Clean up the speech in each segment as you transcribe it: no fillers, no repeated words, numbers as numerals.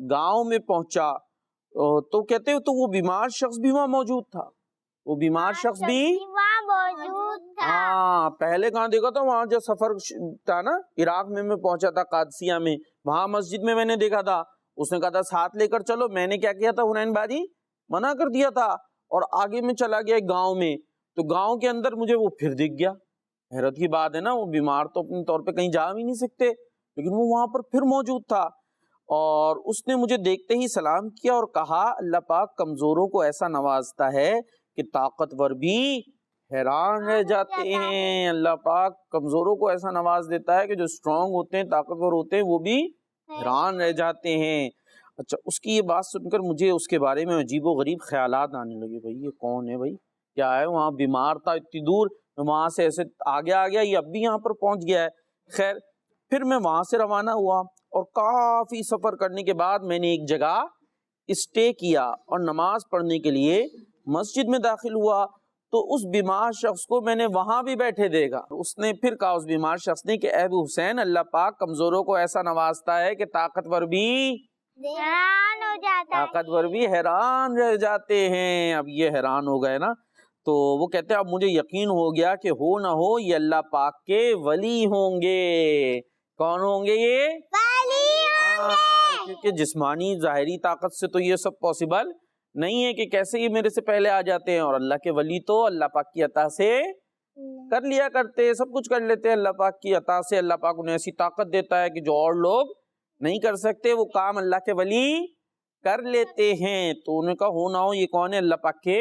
گاؤں میں پہنچا تو کہتے تو وہ بیمار شخص بھی وہاں موجود تھا. وہ بیمار شخص بھی وہاں موجود تھا. ہاں پہلے کہاں دیکھا تھا, وہاں جو سفر تھا نا عراق میں پہنچا تھا قادسیہ میں, وہاں مسجد میں نے دیکھا تھا. اس نے کہا تھا ساتھ لے کر چلو. میں نے کیا کیا تھا حنین بھائی, منع کر دیا تھا اور آگے میں چلا گیا گاؤں میں. تو گاؤں کے اندر مجھے وہ پھر دکھ گیا. حیرت کی بات ہے نا, وہ بیمار تو اپنے طور پہ کہیں جا بھی نہیں سکتے, لیکن وہ وہاں پر پھر موجود تھا. اور اس نے مجھے دیکھتے ہی سلام کیا اور کہا اللہ پاک کمزوروں کو ایسا نوازتا ہے کہ طاقتور بھی حیران رہ جاتے ہیں. اللہ پاک کمزوروں کو ایسا نواز دیتا ہے کہ جو اسٹرانگ ہوتے ہیں, طاقتور ہوتے ہیں, وہ بھی حیران رہ جاتے ہیں. اچھا, اس کی یہ بات سن کر مجھے اس کے بارے میں عجیب و غریب خیالات آنے لگے. بھائی یہ کون ہے, بھائی کیا ہے, وہاں بیمار تھا اتنی دور, وہاں سے ایسے آگے آ گیا, یہ اب بھی یہاں پر پہنچ گیا ہے. خیر پھر میں وہاں سے روانہ ہوا اور کافی سفر کرنے کے بعد میں نے ایک جگہ اسٹے کیا اور نماز پڑھنے کے لیے مسجد میں داخل ہوا. تو اس بیمار شخص کو میں نے وہاں بھی بیٹھے دیکھا. اس نے پھر کہا, اس بیمار شخص نے, کہ اے ابو حسین اللہ پاک کمزوروں کو ایسا نوازتا ہے کہ طاقتور بھی حیران ہو جاتا ہے. طاقتور بھی حیران رہ جاتے ہیں. اب یہ حیران ہو گئے نا, تو وہ کہتے ہیں اب مجھے یقین ہو گیا کہ ہو نہ ہو یہ اللہ پاک کے ولی ہوں گے. کون ہوں گے یہ؟ ولی ہوں گے. کیونکہ جسمانی ظاہری طاقت سے تو یہ سب پاسبل نہیں ہے کہ کیسے یہ میرے سے پہلے آ جاتے ہیں. اور اللہ کے ولی تو اللہ پاک کی عطا سے کر لیا کرتے, سب کچھ کر لیتے ہیں اللہ پاک کی عطا سے. اللہ پاک انہیں ایسی طاقت دیتا ہے کہ جو اور لوگ نہیں کر سکتے, وہ کام اللہ کے ولی کر لیتے ہیں. تو انہیں کہا ہو نہ ہو یہ کون ہے, اللہ پاک کے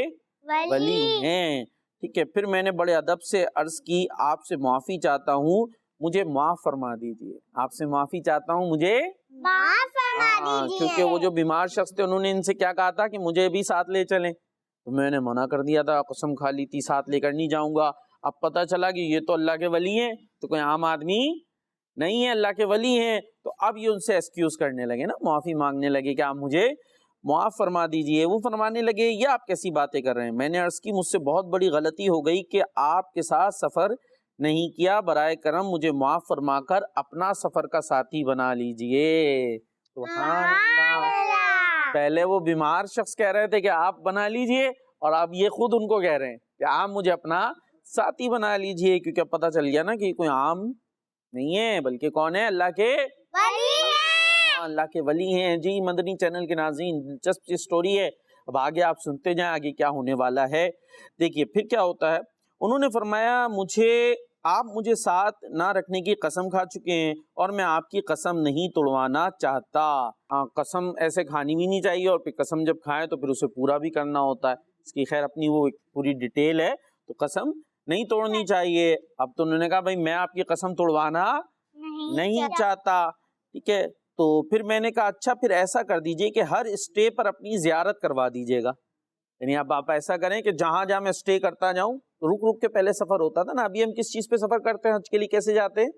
ولی ہیں. ٹھیک ہے, پھر میں نے بڑے ادب سے عرض کی آپ سے معافی چاہتا ہوں, مجھے معاف فرما دیجیے. آپ سے معافی چاہتا ہوں, مجھے معاف فرما دیجیے. کیونکہ وہ جو بیمار شخص تھے انہوں نے ان سے کیا کہا تھا کہ مجھے بھی ساتھ لے چلیں. تو میں نے منع کر دیا تھا, قسم کھا لی تھی ساتھ لے کر نہیں جاؤں گا. اب پتہ چلا کہ یہ تو اللہ کے ولی ہیں, تو کوئی عام آدمی نہیں ہے, اللہ کے ولی ہیں. تو اب یہ ان سے ایکسکیوز کرنے لگے نا, معافی مانگنے لگے کہ آپ مجھے معاف فرما دیجئے. وہ فرمانے لگے یہ آپ کیسی باتیں کر رہے ہیں. میں نے عرض کی مجھ سے بہت بڑی غلطی ہو گئی کہ آپ کے ساتھ سفر نہیں کیا, برائے کرم مجھے معاف فرما کر اپنا سفر کا ساتھی بنا لیجئے. سبحان اللہ. پہلے وہ بیمار شخص کہہ رہے تھے کہ آپ بنا لیجئے, اور اب یہ خود ان کو کہہ رہے ہیں کہ آپ مجھے اپنا ساتھی بنا لیجئے. کیونکہ اب پتہ چل گیا نا کہ کوئی عام نہیں ہے, بلکہ کون ہے, اللہ کے ولی ہیں. اللہ کے ولی ہیں. جی مدنی چینل کے ناظرین, دلچسپ سٹوری ہے, اب آگے آپ سنتے جائیں آگے کیا ہونے والا ہے. دیکھیے پھر کیا ہوتا ہے. انہوں نے فرمایا آپ مجھے ساتھ نہ رکھنے کی قسم کھا چکے ہیں اور میں آپ کی قسم نہیں توڑوانا چاہتا. قسم ایسے کھانی بھی نہیں چاہیے, اور پھر قسم جب کھائیں تو پھر اسے پورا بھی کرنا ہوتا ہے. اس کی خیر اپنی وہ پوری ڈیٹیل ہے, تو قسم نہیں توڑنی چاہیے. اب تو انہوں نے کہا بھائی میں آپ کی قسم توڑوانا نہیں چاہتا. ٹھیک ہے, تو پھر میں نے کہا اچھا پھر ایسا کر دیجئے کہ ہر اسٹے پر اپنی زیارت کروا دیجئے گا. یعنی اب آپ ایسا کریں کہ جہاں جہاں میں اسٹے کرتا جاؤں, رک رک کے پہلے سفر ہوتا تھا نا, ابھی ہم کس چیز پہ سفر کرتے ہیں حج کے لیے, کیسے جاتے ہیں,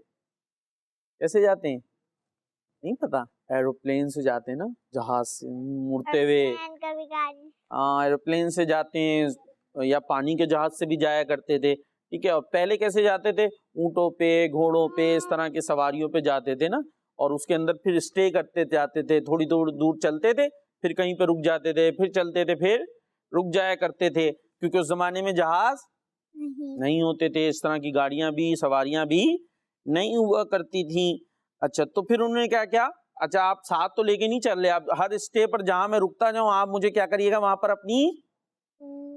کیسے جاتے ہیں نہیں پتا, ایروپلین سے جاتے ہیں نا, جہاز سے مڑتے ہوئے, ایروپلین سے جاتے ہیں, یا پانی کے جہاز سے بھی جایا کرتے تھے. ٹھیک ہے, اور پہلے کیسے جاتے تھے, اونٹوں پہ, گھوڑوں پہ, اس طرح کے سواریوں پہ جاتے تھے نا, اور اس کے اندر پھر اسٹے کرتے جاتے تھے, تھوڑی دور چلتے تھے, پھر کہیں پہ رک جاتے تھے, پھر چلتے تھے, پھر رک جایا کرتے تھے. کیونکہ اس زمانے میں جہاز نہیں ہوتے تھے, اس طرح کی گاڑیاں بھی, سواریاں بھی نہیں ہوا کرتی تھیں. اچھا تو پھر انہوں نے کیا کیا, اچھا آپ ساتھ تو لے کے نہیں چل رہے, آپ ہر اسٹے پر جہاں میں رکتا جاؤں آپ مجھے کیا کریے گا, وہاں پر اپنی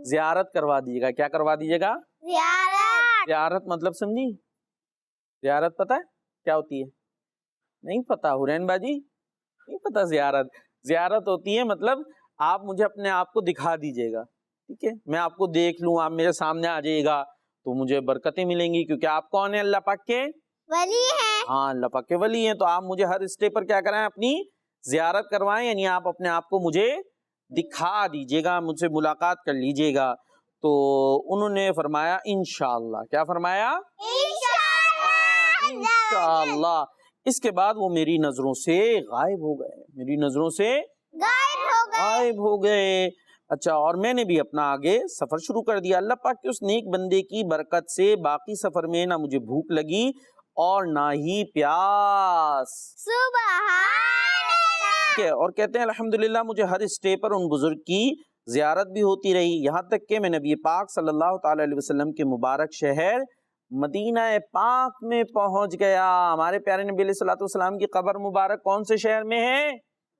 زیارت کروا دیجیے گا. کیا کروا دیجیے گا, زیارت. مطلب سمجھی, زیارت پتہ ہے کیا ہوتی ہے, نہیں پتا حرین باجی, نہیں پتا. زیارت ہوتی ہے مطلب آپ مجھے اپنے آپ کو دکھا دیجیے گا. ٹھیک ہے, میں آپ کو دیکھ لوں, آپ میرے سامنے آ جائیے گا تو مجھے برکتیں ملیں گی, کیونکہ آپ کون ہیں, اللہ پاک کے ولی ہیں. ہاں اللہ پاک کے ولی ہیں. تو آپ مجھے ہر اسٹے پر کیا کرائیں, اپنی زیارت کروائیں, یعنی آپ اپنے آپ کو مجھے دکھا دیجیے گا, مجھ سے ملاقات کر لیجیے گا. تو انہوں نے فرمایا انشاءاللہ. کیا فرمایا, انشاءاللہ. اس کے بعد وہ میری نظروں سے غائب ہو گئے, میری نظروں سے غائب ہو گئے. اچھا, اور میں نے بھی اپنا آگے سفر شروع کر دیا. اللہ پاک کے اس نیک بندے کی برکت سے باقی سفر میں نہ مجھے بھوک لگی اور نہ ہی پیاس. سبحان اللہ. ٹھیک ہے، اور کہتے ہیں الحمدللہ مجھے ہر اسٹے پر ان بزرگ کی زیارت بھی ہوتی رہی، یہاں تک کہ میں نبی پاک صلی اللہ تعالی علیہ وسلم کے مبارک شہر مدینہ پاک میں پہنچ گیا۔ ہمارے پیارے نبی علیہ الصلوۃ والسلام کی قبر مبارک کون سے شہر میں ہے؟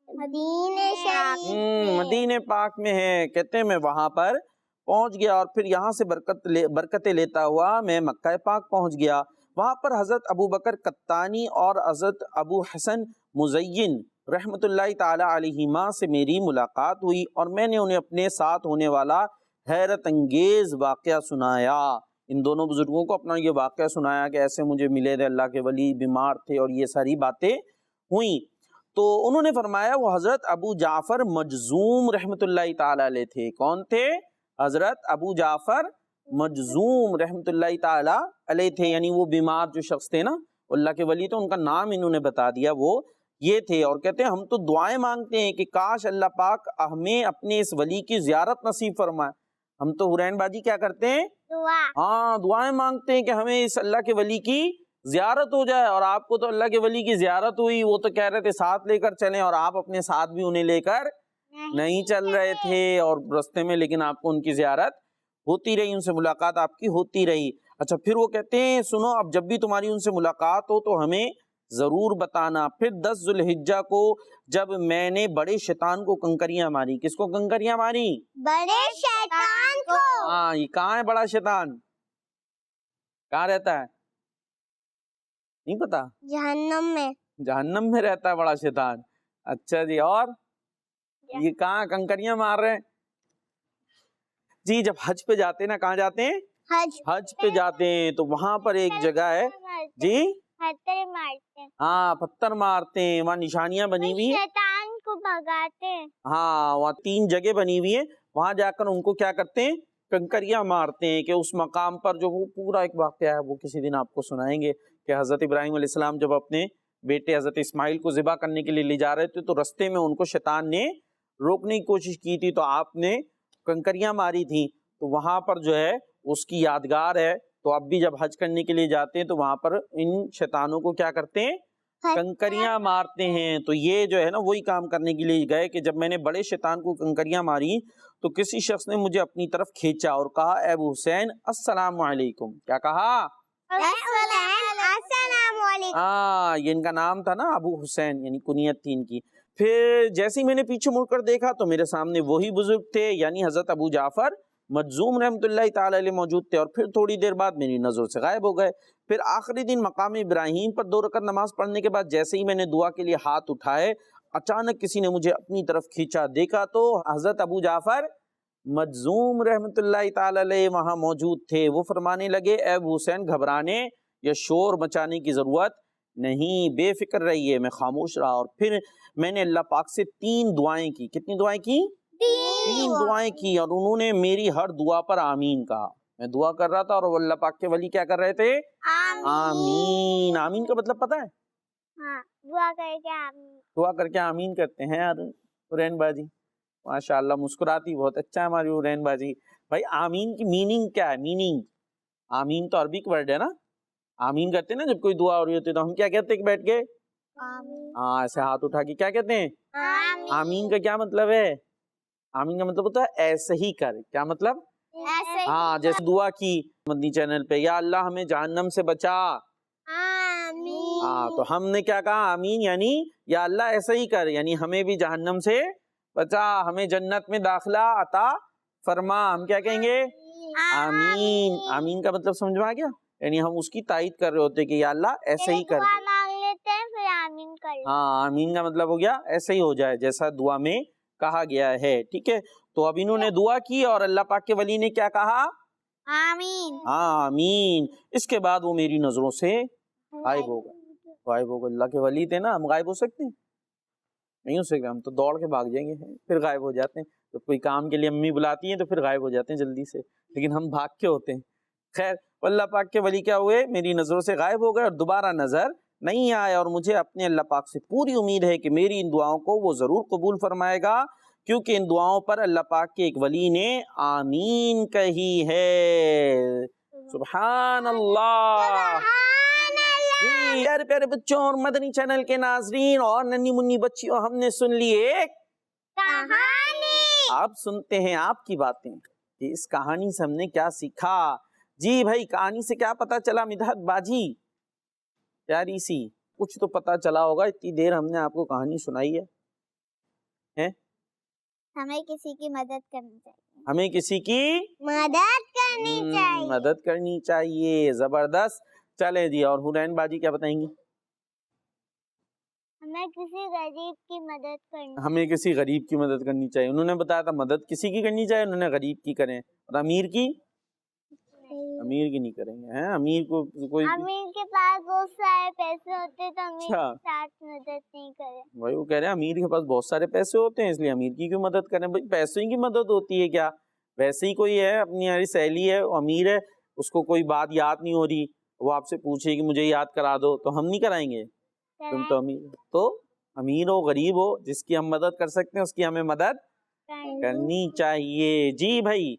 مدینہ شریف مدینہ پاک میں ہے۔ کہتے ہیں میں وہاں پر پہنچ گیا اور پھر یہاں سے برکتیں لیتا ہوا میں مکہ پاک پہنچ گیا۔ وہاں پر حضرت ابو بکر قطانی اور حضرت ابو حسن مزین رحمۃ اللہ تعالی علیہما سے میری ملاقات ہوئی اور میں نے انہیں اپنے ساتھ ہونے والا حیرت انگیز واقعہ سنایا۔ ان دونوں بزرگوں کو اپنا یہ واقعہ سنایا کہ ایسے مجھے ملے تھے اللہ کے ولی، بیمار تھے اور یہ ساری باتیں ہوئیں۔ تو انہوں نے فرمایا وہ حضرت ابو جعفر مجذوم رحمۃ اللہ تعالی علیہ تھے۔ کون تھے؟ حضرت ابو جعفر مجذوم رحمۃ اللہ تعالی علیہ تھے، یعنی وہ بیمار جو شخص تھے نا، اللہ کے ولی تو ان کا نام انہوں نے بتا دیا، وہ یہ تھے۔ اور کہتے ہیں ہم تو دعائیں مانگتے ہیں کہ کاش اللہ پاک ہمیں اپنے اس ولی کی زیارت نصیب فرمائے۔ ہم تو حرین باجی کیا کرتے ہیں؟ ہاں، دعائیں مانگتے ہیں کہ ہمیں اس اللہ کے ولی کی زیارت ہو جائے۔ اور آپ کو تو اللہ کے ولی کی زیارت ہوئی، وہ تو کہہ رہے تھے ساتھ لے کر چلیں، اور آپ اپنے ساتھ بھی انہیں لے کر نہیں چل رہے تھے اور رستے میں، لیکن آپ کو ان کی زیارت ہوتی رہی، ان سے ملاقات آپ کی ہوتی رہی۔ اچھا، پھر وہ کہتے ہیں سنو، اب جب بھی تمہاری ان سے ملاقات ہو تو ہمیں ضرور بتانا۔ پھر 10 ذوالحجہ کو جب میں نے بڑے شیطان کو کنکریاں ماری۔ کس کو کنکریاں ماری؟ بڑے شیطان کو۔ ہاں، یہ کہاں ہے بڑا شیطان؟ کہاں رہتا ہے؟ نہیں پتا؟ جہنم میں۔ جہنم میں رہتا ہے بڑا شیطان۔ اچھا جی، اور یہ کہاں کنکریاں مار رہے ہیں؟ جی، جب حج پہ جاتے ہیں نا، کہاں جاتے ہیں؟ حج پہ جاتے ہیں تو وہاں پر ایک جگہ ہے جی، پتھر مارتے ہیں۔ ہاں، پتھر مارتے ہیں، وہاں نشانیاں بنی ہوئی ہیں، شیطان کو بھگاتے ہیں۔ ہاں، وہاں 3 جگہ بنی ہوئی ہیں، وہاں جا کر ان کو کیا کرتے ہیں؟ کنکریاں مارتے ہیں۔ کہ اس مقام پر جو وہ پورا ایک واقعہ ہے، وہ کسی دن آپ کو سنائیں گے کہ حضرت ابراہیم علیہ السلام جب اپنے بیٹے حضرت اسماعیل کو ذبح کرنے کے لیے لے جا رہے تھے تو رستے میں ان کو شیطان نے روکنے کی کوشش کی تھی، تو آپ نے کنکریاں ماری تھی، تو وہاں پر جو ہے اس کی یادگار ہے۔ تو اب بھی جب حج کرنے کے لیے جاتے ہیں تو وہاں پر ان شیطانوں کو کیا کرتے ہیں؟ کنکریاں مارتے ہیں۔ تو یہ جو ہے نا وہی کام کرنے کے لیے گئے کہ جب میں نے بڑے شیطان کو کنکریاں ماری تو کسی شخص نے مجھے اپنی طرف کھینچا اور کہا اے ابو حسین السلام علیکم۔ کیا کہا؟ السلام علیکم۔ ہاں، یہ ان کا نام تھا نا، ابو حسین، یعنی کنیت تھی ان کی۔ پھر جیسے ہی میں نے پیچھے مڑ کر دیکھا تو میرے سامنے وہی بزرگ تھے، یعنی حضرت ابو جعفر مجذوم رحمۃ اللہ تعالی علیہ موجود تھے، اور پھر تھوڑی دیر بعد میری نظر سے غائب ہو گئے۔ پھر آخری دن مقام ابراہیم پر 2 رکعت نماز پڑھنے کے بعد جیسے ہی میں نے دعا کے لیے ہاتھ اٹھائے، اچانک کسی نے مجھے اپنی طرف کھینچا۔ دیکھا تو حضرت ابو جعفر مجذوم رحمۃ اللہ تعالی علیہ وہاں موجود تھے۔ وہ فرمانے لگے اے ابو حسین، گھبرانے یا شور مچانے کی ضرورت نہیں، بے فکر رہیے۔ میں خاموش رہا اور پھر میں نے اللہ پاک سے 3 دعائیں کی۔ کتنی دعائیں کی؟ 3 دعائیں کی، اور انہوں نے میری ہر دعا پر آمین کہا۔ میں دعا کر رہا تھا اور وہ اللہ پاک کے ولی کیا کر رہے تھے؟ آمین۔ آمین کا مطلب پتہ ہے؟ ہاں، دعا کر کے آمین۔ دعا کر کے آمین کرتے ہیں یار حرین باجی، ماشاءاللہ مسکراتی بہت اچھا ہے ہماری حرین باجی۔ بھائی آمین کی میننگ کیا ہے؟ میننگ، آمین تو عربک ورڈ ہے نا۔ آمین کرتے ہیں نا جب کوئی دعا ہو رہی ہوتی ہے تو ہم کیا کہتے ہیں کہ بیٹھ کے؟ ہاں، ایسے ہاتھ اٹھا کے کیا کہتے ہیں؟ آمین کا کیا مطلب ہے؟ آمین کا مطلب ہوتا ہے ایسے ہی کر۔ کیا مطلب؟ ہاں، جیسے دعا کی مدنی چینل پہ، یا اللہ ہمیں جہنم سے بچا، آمین۔ ہاں تو ہم نے کیا کہا؟ آمین، یعنی یا اللہ ایسا ہی کر، یعنی ہمیں بھی جہنم سے بچا، ہمیں جنت میں داخلہ عطا فرما۔ ہم کیا کہیں گے؟ آمین۔ آمین کا مطلب سمجھ میں آ گیا؟ یعنی ہم اس کی تائید کر رہے ہوتے کہ یا اللہ ایسے ہی کر دے۔ مانگ لیتے ہیں پھر آمین کر لیتے ہیں۔ ہاں، آمین کا مطلب ہو گیا ایسے ہی ہو جائے جیسا دعا میں کہا گیا ہے، ٹھیک ہے۔ تو اب انہوں نے دعا کی اور اللہ پاک کے ولی نے کیا کہا؟ آمین۔ آمین۔ اس کے بعد وہ میری نظروں سے غائب ہو گئے۔ غائب ہو گئے، اللہ کے ولی تھے نا، ہم غائب ہو سکتے ہیں؟ نہیں ہو سکتے، ہم تو دوڑ کے بھاگ جائیں گے، پھر غائب ہو جاتے ہیں۔ جب کوئی کام کے لیے امی بلاتی ہیں تو پھر غائب ہو جاتے ہیں جلدی سے، لیکن ہم بھاگ کے ہوتے ہیں۔ خیر، اللہ پاک کے ولی کیا ہوئے؟ میری نظروں سے غائب ہو گئے اور دوبارہ نظر نہیں آئے، اور مجھے اپنے اللہ پاک سے پوری امید ہے کہ میری ان دعاؤں کو وہ ضرور قبول فرمائے گا، کیونکہ ان دعاؤں پر اللہ پاک کے ایک ولی نے آمین کہی ہے۔ سبحان اللہ، جی پیارے پیارے بچوں اور مدنی چینل کے ناظرین اور ننھی منی بچیوں، ہم نے سن لی ایک کہانی. اب سنتے ہیں آپ کی باتیں کہ اس کہانی سے ہم نے کیا سیکھا. جی بھائی، کہانی سے کیا پتا چلا مدحت باجی؟ پیاری سی کچھ تو پتا چلا ہوگا، اتنی دیر ہم نے آپ کو کہانی سنائی ہے. ہمیں کسی کی مدد کرنی چاہیے. ہمیں کسی کی مدد کرنی چاہیے. مدد کرنی چاہیے. زبردست. چلے جی، اور حورین باجی کیا بتائیں گی؟ ہمیں کسی غریب کی مدد کرنی. ہمیں کسی غریب کی مدد کرنی چاہیے. انہوں نے بتایا تھا مدد کسی کی کرنی چاہیے، انہوں نے غریب کی کریں. اور امیر کی؟ امیر کی نہیں کریں گے. امیر کو کوئی امیر کے پاس بہت سارے پیسے ہوتے تو امیر اچھا کے ساتھ مدد نہیں کرے. بھائی وہ کہہ رہے ہیں امیر کے پاس بہت سارے پیسے ہوتے ہیں اس لیے امیر کی کیوں مدد کریں. بھائی پیسے کی مدد ہوتی ہے کیا؟ ویسے ہی کوئی ہے اپنی ہماری سہیلی ہے، وہ امیر ہے، اس کو کوئی بات یاد نہیں ہو رہی، وہ آپ سے پوچھے کہ مجھے یاد کرا دو، تو ہم نہیں کرائیں گے؟ تم تو امیر، تو امیر ہو غریب ہو جس کی ہم مدد کر سکتے ہیں اس کی ہمیں مدد کرنی چاہیے. جی بھائی.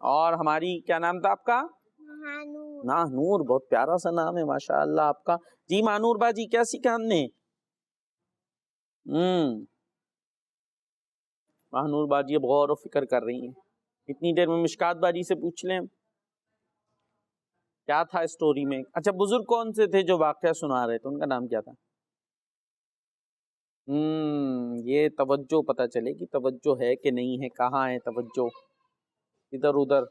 اور ہماری کیا نام تھا آپ کا؟ ماہنور. بہت پیارا سا نام ہے ماشاء اللہ آپ کا. جی ماہنور باجی کیا سیکھا ہم نے؟ ماہنور باجی اب غور و فکر کر رہی ہیں. اتنی دیر میں مشکات باجی سے پوچھ لیں کیا تھا اسٹوری میں. اچھا بزرگ کون سے تھے جو واقعہ سنا رہے تھے، ان کا نام کیا تھا؟ یہ توجہ پتہ چلے کہ توجہ ہے کہ نہیں ہے. کہاں ہے توجہ؟ ادھر ادھر.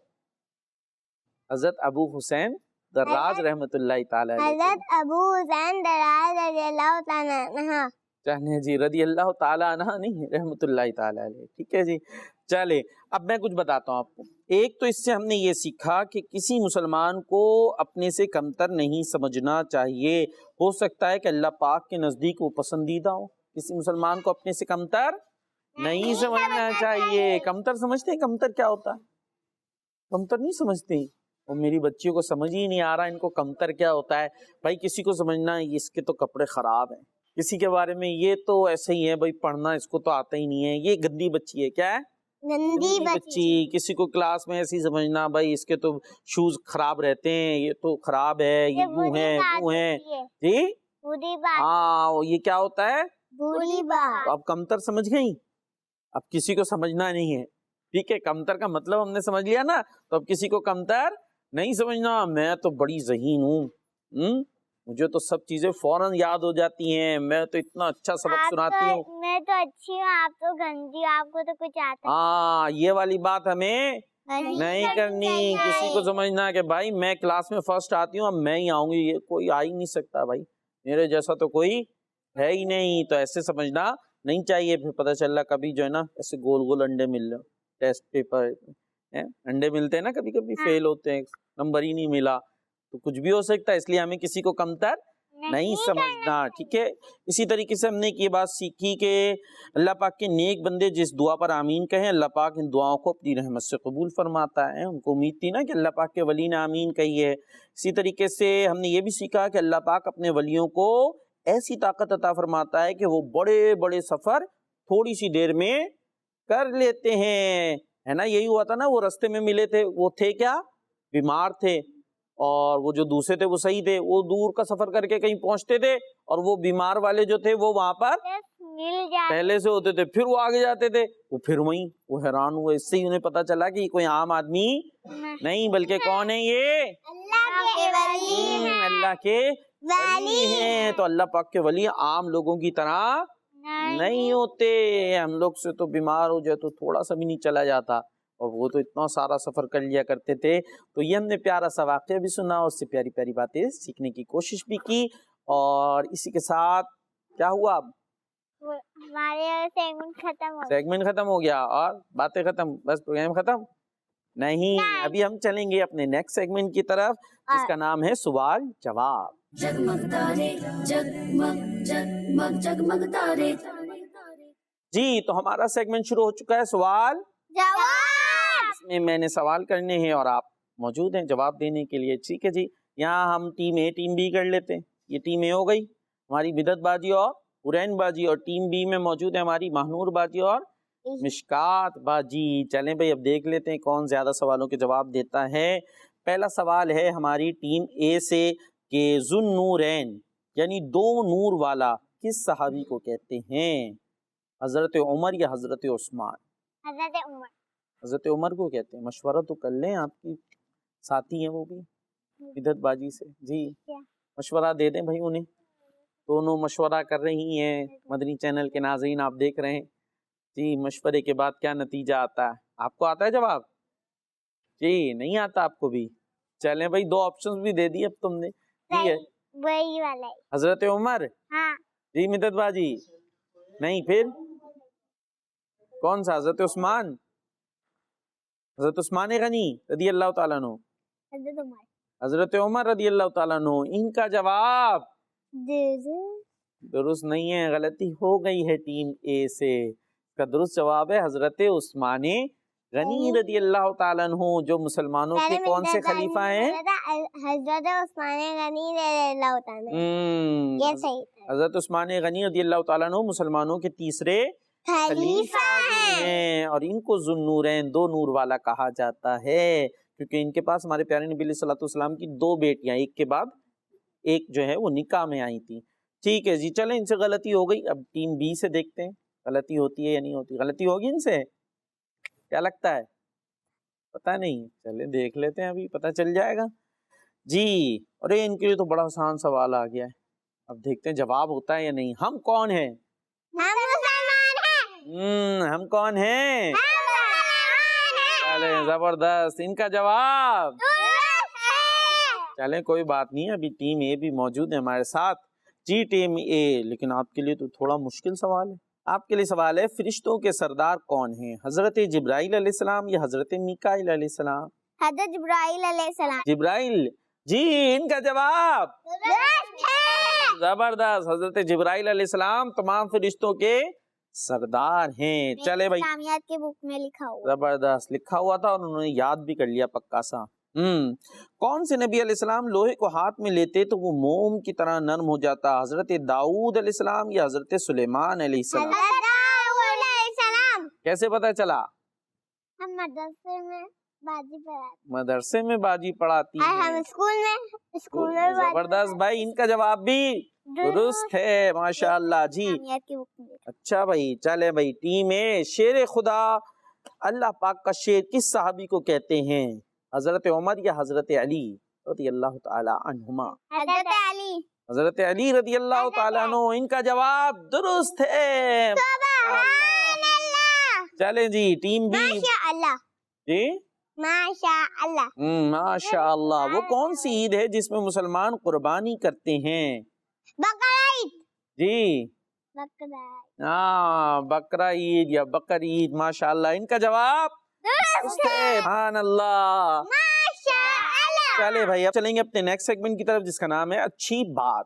حضرت ابو حسین دراج رحمت اللہ تعالی علیہ. حضرت ابو حسین دراز رضی اللہ تعالیٰ عنہ. چلیں جی، رضی اللہ تعالیٰ عنہ نہیں، رحمت اللہ تعالیٰ علیہ. ٹھیک ہے جی. چلے اب میں کچھ بتاتا ہوں آپ کو. ایک تو اس سے ہم نے یہ سیکھا کہ کسی مسلمان کو اپنے سے کمتر نہیں سمجھنا چاہیے. ہو سکتا ہے کہ اللہ پاک کے نزدیک وہ پسندیدہ ہو. کسی مسلمان کو اپنے سے کمتر نہیں سمجھنا چاہیے. کمتر سمجھتے ہیں؟ کمتر کیا ہوتا ہے؟ کمتر نہیں سمجھتے. اور میری بچیوں کو سمجھ ہی نہیں آ رہا ان کو کمتر کیا ہوتا ہے. بھائی کسی کو سمجھنا ہے اس کے تو کپڑے خراب ہیں، کسی کے بارے میں یہ تو ایسے ہی ہے، بھائی پڑھنا اس کو تو آتا ہی نہیں ہے، یہ گندی بچی ہے. کیا ہے؟ گندی بچی. کسی کو کلاس میں ایسی سمجھنا بھائی اس کے تو شوز خراب رہتے ہیں، یہ تو خراب ہے، یہ یوں ہے وہ ہے. جی بری بات. ہاں یہ کیا ہوتا ہے؟ بری بات. اب کمتر سمجھ گئی. اب کسی کو سمجھنا نہیں ہے. ٹھیک ہے، کمتر کا مطلب ہم نے سمجھ لیا نا. تو اب کسی کو کمتر نہیں سمجھنا. میں تو بڑی ذہین ہوں، مجھے تو سب چیزیں فوراً یاد ہو جاتی ہیں، میں تو اتنا اچھا سبق سناتی ہوں. میں تو اچھی ہوں، آپ تو گندی، آپ کو تو کچھ آتا. ہاں یہ والی بات ہمیں نہیں کرنی. کسی کو سمجھنا کہ بھائی میں کلاس میں فرسٹ آتی ہوں، اب میں ہی آؤں گی، یہ کوئی آ ہی نہیں سکتا بھائی، میرے جیسا تو کوئی ہے ہی نہیں. تو ایسے سمجھنا نہیں چاہیے. پھر پتہ چل رہا کبھی جو ہے نا ایسے گول گول انڈے مل رہے، ٹیسٹ پیپر انڈے ملتے ہیں نا کبھی کبھی، فیل ہوتے ہیں، نمبر ہی نہیں ملا، تو کچھ بھی ہو سکتا ہے. اس لیے ہمیں کسی کو کمتر نہیں سمجھنا. ٹھیک ہے. اسی طریقے سے ہم نے یہ بات سیکھی کہ اللہ پاک کے نیک بندے جس دعا پر آمین کہیں، اللہ پاک ان دعاؤں کو اپنی رحمت سے قبول فرماتا ہے. ان کو امید تھی نا کہ اللہ پاک کے ولی نے آمین کہی ہے. اسی طریقے سے ہم نے یہ بھی سیکھا کہ اللہ پاک اپنے ولیوں کو ایسی طاقت عطا فرماتا ہے کہ وہ بڑے بڑے سفر تھوڑی سی دیر میں کر لیتے ہیں. ہے نا، یہی ہوا تھا نا، وہ رستے میں ملے تھے، وہ تھے کیا؟ بیمار تھے. اور وہ جو دوسرے تھے وہ صحیح تھے. وہ دور کا سفر کر کے کہیں پہنچتے تھے اور وہ بیمار والے جو تھے وہ وہاں پر پہلے سے ہوتے تھے، پھر وہ آگے جاتے تھے، وہ پھر وہیں. وہ حیران ہوئے. اس سے ہی انہیں پتا چلا کہ یہ کوئی عام آدمی نہیں بلکہ کون ہے؟ یہ اللہ کے ولی ہیں. تو اللہ پاک کے ولی عام لوگوں کی طرح نہیں ہوتے. ہم لوگ سے تو بیمار ہو جائے تو تھوڑا سا بھی نہیں چلا جاتا، اور وہ تو اتنا سارا سفر کر لیا کرتے تھے. تو یہ ہم نے پیارا سا واقعہ بھی سنا، اس سے پیاری پیاری باتیں سیکھنے کی کوشش بھی کی. اور اسی کے ساتھ کیا ہوا؟ اب ہمارے سیگمنٹ ختم ہو گیا اور باتیں ختم، بس پروگرام ختم نہیں. ابھی ہم چلیں گے اپنے نیکسٹ سیگمنٹ کی طرف جس کا نام ہے سوال جواب. جگمگ تارے جگمگ جگمگ جگمگ تارے. جی تو ہمارا سیگمنٹ شروع ہو چکا ہے سوال جواب. اس میں نے سوال کرنے ہیں اور آپ موجود ہیں جواب دینے کے لیے. ٹھیک ہے جی. یہاں ہم ٹیم اے ٹیم بی کر لیتے ہیں. یہ ٹیم اے ہو گئی ہماری بدعت باجی اور حورین باجی، اور ٹیم بی میں موجود ہے ہماری ماہنور باجی اور مشکات باجی. چلیں بھائی اب دیکھ لیتے ہیں کون زیادہ سوالوں کے جواب دیتا ہے. پہلا سوال ہے ہماری ٹیم اے سے. کہ ذو نورین یعنی دو نور والا کس صحابی کو کہتے ہیں؟ حضرت عمر یا حضرت عثمان؟ حضرت عمر. حضرت عمر کو کہتے ہیں. مشورہ تو کر لیں، آپ کی ساتھی ہیں وہ بھی بدعت باجی سے. جی مشورہ دے دیں بھائی انہیں. دونوں مشورہ کر رہی ہیں. مدنی چینل کے ناظرین آپ دیکھ رہے ہیں جی مشورے کے بعد کیا نتیجہ آتا ہے. آپ کو آتا ہے جواب؟ جی نہیں آتا آپ کو بھی؟ چلیں بھائی دو آپشنز بھی دے دی اب تم نے. ٹھیک ہے وہی والا ہے. حضرت عمر. ہاں جی مدت باجی نہیں، پھر کون سا؟ حضرت عثمان. حضرت عثمان غنی رضی اللہ تعالیٰ عنہ. حضرت عمر. حضرت عمر رضی اللہ تعالیٰ عنہ. ان کا جواب درست نہیں ہے، غلطی ہو گئی ہے ٹیم اے سے. اس کا درست جواب ہے حضرت عثمان غنی رضی اللہ تعالیٰ عنہ، جو مسلمانوں کے کون سے خلیفہ ہیں؟ حضرت عثمان غنی رضی اللہ تعالیٰ عنہ. یہ صحیح. حضرت عثمان غنی رضی اللہ تعالیٰ عنہ مسلمانوں کے تیسرے خلیفہ ہیں، اور ان کو ذو النورین دو نور والا کہا جاتا ہے، کیونکہ ان کے پاس ہمارے پیارے نبی علیہ الصلوۃ والسلام کی دو بیٹیاں ایک کے بعد ایک جو ہے وہ نکاح میں آئی تھی. ٹھیک ہے جی چلیں ان سے غلطی ہو گئی. اب ٹیم بی سے دیکھتے ہیں غلطی ہوتی ہے یا نہیں ہوتی. غلطی ہوگی ان سے؟ کیا لگتا ہے؟ پتہ نہیں، چلیں دیکھ لیتے ہیں ابھی پتہ چل جائے گا. جی ارے ان کے لیے تو بڑا آسان سوال آ گیا ہے. اب دیکھتے ہیں جواب ہوتا ہے یا نہیں. ہم کون ہیں؟ ہم مسلمان ہیں. ہم کون ہیں؟ چلیں زبردست. ان کا جواب چلیں کوئی بات نہیں، ابھی ٹیم اے بھی موجود ہے ہمارے ساتھ. جی ٹیم اے، لیکن آپ کے لیے تو تھوڑا مشکل سوال ہے. آپ کے لیے سوال ہے فرشتوں کے سردار کون ہیں؟ حضرت جبرائیل علیہ السلام یا حضرت میکائیل علیہ السلام؟ حضرت جبرائیل علیہ السلام. جبرائیل. جی ان کا جواب زبردست. حضرت جبرائیل علیہ السلام تمام فرشتوں کے سردار ہیں. چلے بھائی اسلامیات کے بک میں لکھا ہوا. زبردست لکھا ہوا تھا اور انہوں نے یاد بھی کر لیا پکا سا. کون سے نبی علیہ السلام لوہے کو ہاتھ میں لیتے تو وہ موم کی طرح نرم ہو جاتا؟ حضرت داؤد علیہ السلام یا حضرت سلیمان علیہ السلام؟ حضرت داؤد علیہ السلام. کیسے پتا چلا؟ ہم مدرسے میں باجی پڑھاتے. مدرسے میں باجی پڑھاتی ہم ہیں. اسکول میں زبردست بھائی. ان کا جواب بھی درست ہے ماشاءاللہ. جی اسلامیات کے بک میں. اچھا بھائی چلے بھائی ٹیم ہے. شیر خدا اللہ پاک کا شیر کس صحابی کو کہتے ہیں؟ حضرت عمر یا حضرت علی رضی اللہ تعالی عنہما؟ حضرت علی. حضرت علی رضی اللہ تعالیٰ عنہ. ان کا جواب درست ہے. سبحان اللہ. چلیں جی ٹیم بی. ماشاء اللہ. جی ماشاء اللہ. ماشاء اللہ. وہ کون سی عید ہے جس میں مسلمان قربانی کرتے ہیں؟ بقرعید. جی بقرعید. ہاں بقرہ عید یا بقر عید. ماشاء اللہ. ان کا جواب درست ہے. سبحان اللہ. ماشاء اللہ. چلے بھائی اب چلیں گے اپنے نیکسٹ سیگمنٹ کی طرف جس کا نام ہے اچھی بات.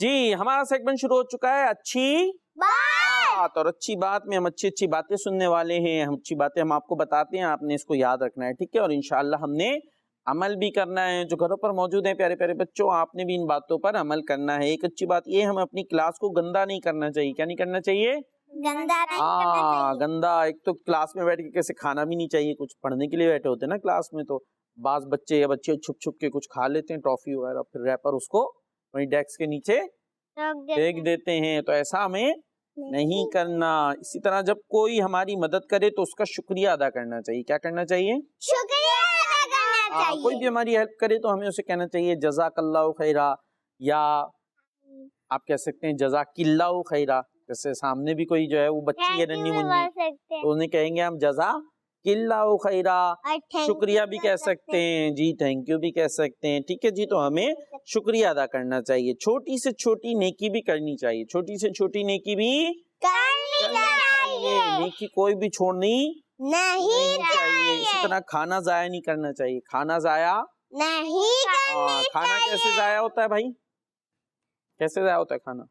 جی ہمارا سیگمنٹ شروع ہو چکا ہے اچھی بات. اور اچھی بات میں ہم اچھی باتیں سننے والے ہیں. ہم اچھی باتیں ہم آپ کو بتاتے ہیں، آپ نے اس کو یاد رکھنا ہے. ٹھیک ہے، اور انشاءاللہ ہم نے عمل بھی کرنا ہے. جو گھروں پر موجود ہیں پیارے پیارے بچوں، آپ نے بھی ان باتوں پر عمل کرنا ہے. ایک اچھی بات یہ، ہمیں اپنی کلاس کو گندا نہیں کرنا چاہیے. کیا نہیں کرنا چاہیے؟ گندا نہیں کرنا چاہیے. گندا. ایک تو کلاس میں بیٹھ کے کیسے کھانا بھی نہیں چاہیے. کچھ پڑھنے کے لیے بیٹھے ہوتے ہیں نا کلاس میں، تو بعض بچے یا بچے چھپ چھپ کے کچھ کھا لیتے ہیں ٹافی وغیرہ، پھر ریپر اس کو وہیں ڈیسک کے نیچے پھینک دیتے ہیں. تو ایسا ہمیں نہیں کرنا. اسی طرح جب کوئی ہماری مدد کرے تو اس کا شکریہ ادا کرنا چاہیے. کیا کرنا چاہیے؟ شکریہ ادا کرنا چاہیے. کوئی بھی ہماری ہیلپ کرے تو ہمیں اسے کہنا چاہیے جزاک اللہ خیرہ، یا آپ کہہ سکتے ہیں جزاک اللہ خیرہ. جیسے سامنے بھی کوئی جو ہے وہ بچی ہے ننھی منی، تو انہیں کہیں گے ہم جزاک اللہ خیرہ. شکریہ بھی کہہ سکتے ہیں، جی تھینک یو بھی کہہ سکتے ہیں. ٹھیک ہے جی، تو ہمیں شکریہ ادا کرنا چاہیے. چھوٹی سے چھوٹی نیکی بھی کرنی چاہیے. چھوٹی سے چھوٹی نیکی بھی کرنی چاہیے. نیکی کوئی بھی چھوڑنی نہیں چاہیے. اسی طرح کھانا ضائع نہیں کرنا چاہیے. کھانا ضائع نہیں کرنی کھانا کیسے ضائع ہوتا ہے بھائی؟ کیسے ضائع ہوتا ہے کھانا؟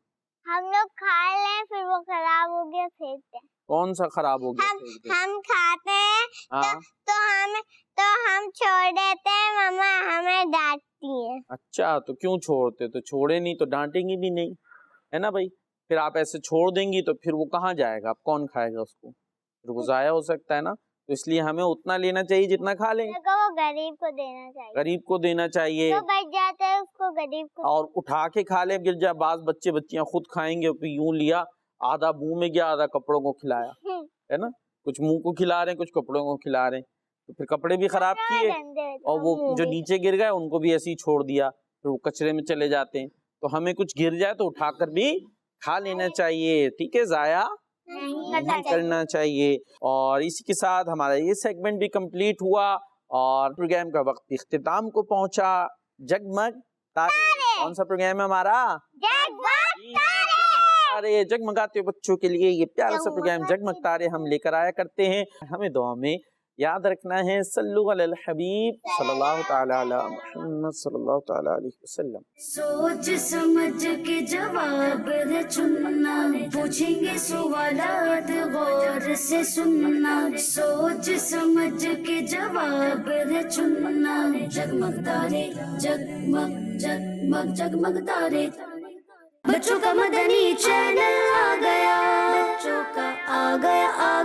ہم لوگ کھا لیں پھر وہ خراب ہو گیا پھینکتے ہیں. کون سا خراب ہو گیا؟ ہم کھاتے ہیں تو ہم چھوڑ دیتے ہیں، ماما ہمیں ڈانٹتی ہے. اچھا تو کیوں چھوڑتے؟ تو چھوڑے نہیں تو ڈانٹیں گی بھی نہیں، ہے نا بھائی. پھر آپ ایسے چھوڑ دیں گی تو پھر وہ کہاں جائے گا؟ آپ کون کھائے گا اس کو؟ پھر وہ ضائع ہو سکتا ہے نا. تو اس لیے ہمیں اتنا لینا چاہیے جتنا کھا لیں. وہ غریب کو دینا چاہیے. غریب کو دینا چاہیے. جو بچ جاتا ہے اس کو غریب کو. اور اٹھا کے کھا لیں. گر جائے بعض بچے بچیاں خود کھائیں گے, پھر یوں لیا آدھا منہ میں گیا آدھا کپڑوں کو کھلایا, ہے نا, کچھ منہ کو کھلا رہے ہیں کچھ کپڑوں کو کھلا رہے ہیں, تو پھر کپڑے بھی خراب کیے اور وہ جو نیچے گر گئے ان کو بھی ایسے ہی چھوڑ دیا, پھر وہ کچرے میں چلے جاتے ہیں. تو ہمیں کچھ گر جائے تو اٹھا کر بھی کھا لینا چاہیے, ٹھیک ہے, ضائع نہیں کرنا چاہیے. اور اسی کے ساتھ ہمارا یہ سیگمنٹ بھی کمپلیٹ ہوا اور پروگرام کا وقت اختتام کو پہنچا. جگمگ تارے, کون سا پروگرام ہے ہمارا؟ تارے. جگمگاتے بچوں کے لیے یہ پیارا سا پروگرام جگمگ تارے ہم لے کر آیا کرتے ہیں. ہمیں دعا میں یاد رکھنا ہے صلو علی الحبیب صلی اللہ تعالی علی محمد صلی اللہ تعالی علیہ وسلم. سوچ سمجھ کے جواب ہے چننا, پوچھیں گے سوالات غور سے سننا. سوچ سمجھ کے جواب ہے چننا. جگمگ تارے جگمگ جگمگ جگمگ تارے. بچوں کا مدنی چینل آ گیا, بچوں کا آ گیا